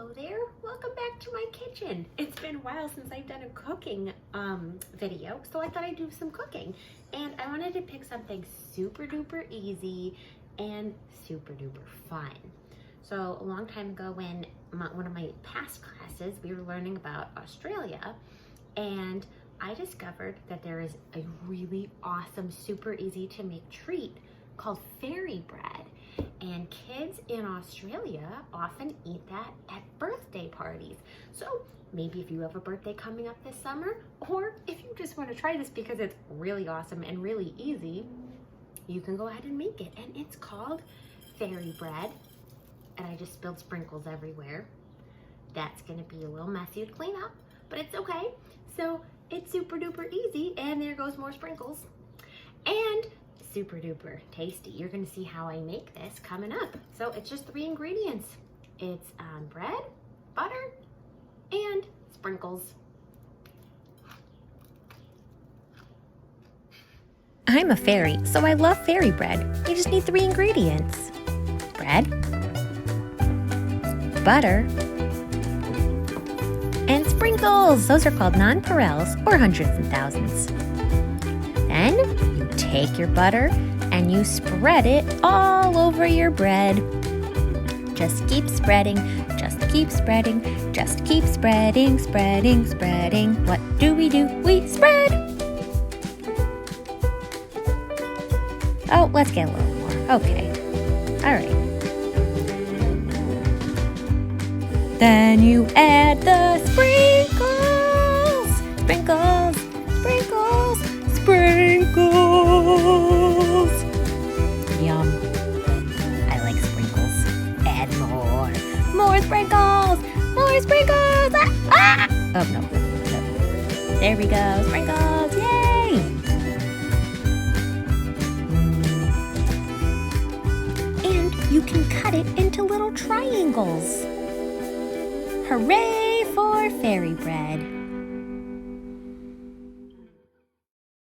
Hello there, welcome back to my kitchen. It's been a while since I've done a cooking video, so I thought I'd do some cooking. And I wanted to pick something super duper easy and super duper fun. So a long time ago when one of my past classes, we were learning about Australia, and I discovered that there is a really awesome, super easy to make treat called fairy bread. And kids in Australia often eat that at birthday parties. So maybe if you have a birthday coming up this summer, or if you just want to try this because it's really awesome and really easy, you can go ahead and make it. And it's called fairy bread. And I just spilled sprinkles everywhere. That's gonna be a little messy to clean up, but it's okay. So it's super duper easy, and there goes more sprinkles. And super duper tasty. You're gonna see how I make this coming up. So it's just 3 ingredients. It's bread, butter, and sprinkles. I'm a fairy, so I love fairy bread. You just need 3 ingredients. Bread, butter, and sprinkles. Those are called nonpareils, or hundreds and thousands. Then you take your butter and you spread it all over your bread. Just keep spreading, just keep spreading, just keep spreading, spreading, spreading. What do? We spread! Oh, let's get a little more. Okay. All right. Then you add the sprinkles, sprinkles, sprinkles, sprinkles. Yum. I like sprinkles. Add more. More sprinkles. More sprinkles. Ah! Oh, no. There we go. Sprinkles. Yay! And you can cut it into little triangles. Hooray for fairy bread!